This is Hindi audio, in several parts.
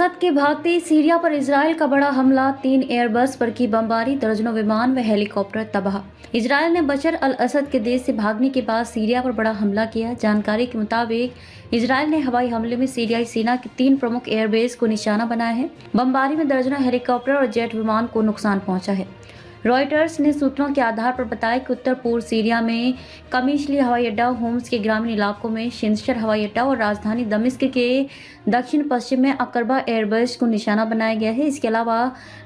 असद के भागते सीरिया पर इजराइल का बड़ा हमला, 3 एयरबस पर की बमबारी, दर्जनों विमान व हेलीकॉप्टर तबाह। इजराइल ने बशर अल असद के देश से भागने के बाद सीरिया पर बड़ा हमला किया। जानकारी के मुताबिक इजराइल ने हवाई हमले में सीरियाई सेना के 3 प्रमुख एयरबेस को निशाना बनाया है। बमबारी में दर्जनों हेलीकॉप्टर और जेट विमान को नुकसान पहुंचा है। रॉयटर्स ने सूत्रों के आधार पर बताया कि उत्तर पूर्व सीरिया में कमीशली हवाई अड्डा, होम्स के ग्रामीण इलाकों में शिंशर हवाई अड्डा और राजधानी दमिश्क के दक्षिण पश्चिम में अकरबा एयरबेस को निशाना बनाया गया है। इसके अलावा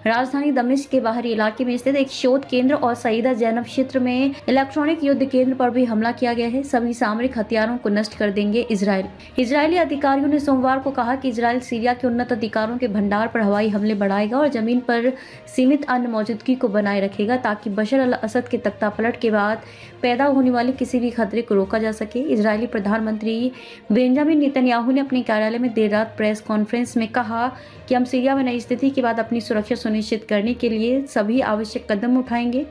राजधानी दमिश्क के बाहरी इलाके में स्थित एक शोध केंद्र और सईदा जैनब क्षेत्र में इलेक्ट्रॉनिक युद्ध केंद्र पर भी हमला किया गया है। सभी सामरिक हथियारों को नष्ट कर देंगे इजराइल। इजरायली अधिकारियों ने सोमवार को कहा कि इजराइल सीरिया के उन्नत अधिकारों के भंडार पर हवाई हमले बढ़ाएगा और जमीन पर सीमित अन्य मौजूदगी को बनाए रखेगा ताकि बशर अल असद के तख्तापलट के बाद पैदा होने वाले किसी भी खतरे को रोका जा सके। इजरायली प्रधानमंत्री बेंजामिन नेतन्याहू ने अपने कार्यालय में देर रात प्रेस कॉन्फ्रेंस में कहा कि हम सीरिया में नई स्थिति के बाद अपनी सुरक्षा सुनिश्चित करने के लिए सभी आवश्यक कदम उठाएंगे।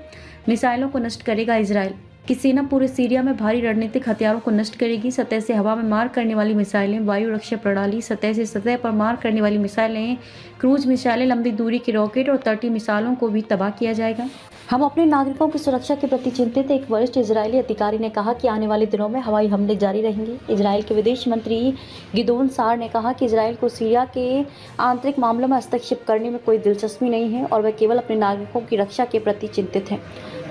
मिसाइलों को नष्ट करेगा इजराइल की सेना पूरे सीरिया में भारी रणनीतिक हथियारों को नष्ट करेगी। सतह से हवा में मार करने वाली मिसाइलें, वायु रक्षा प्रणाली, सतह से सतह पर मार करने वाली मिसाइलें, क्रूज मिसाइलें, लंबी दूरी के रॉकेट और तटीय मिसाइलों को भी तबाह किया जाएगा। हम अपने नागरिकों की सुरक्षा के प्रति चिंतित, एक वरिष्ठ इजरायली अधिकारी ने कहा कि आने वाले दिनों में हवाई हमले जारी रहेंगे। इजराइल के विदेश मंत्री गिदोन सार ने कहा कि इजराइल को सीरिया के आंतरिक मामलों में हस्तक्षेप करने में कोई दिलचस्पी नहीं है और वह केवल अपने नागरिकों की रक्षा के प्रति चिंतित है।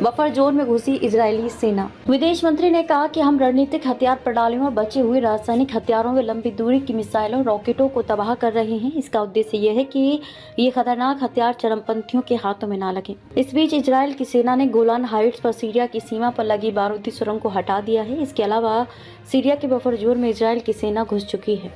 बफर जोन में घुसी इजरायली सेना। विदेश मंत्री ने कहा कि हम रणनीतिक हथियार प्रणालियों और बचे हुए रासायनिक हथियारों व लंबी दूरी की मिसाइलों, रॉकेटों को तबाह कर रहे हैं। इसका उद्देश्य यह है कि ये खतरनाक हथियार चरमपंथियों के हाथों में न लगे। इस बीच इजराइल की सेना ने गोलान हाइट्स पर सीरिया की सीमा पर लगी बारूदी सुरंग को हटा दिया है। इसके अलावा सीरिया के बफर जोन में इजराइल की सेना घुस चुकी है।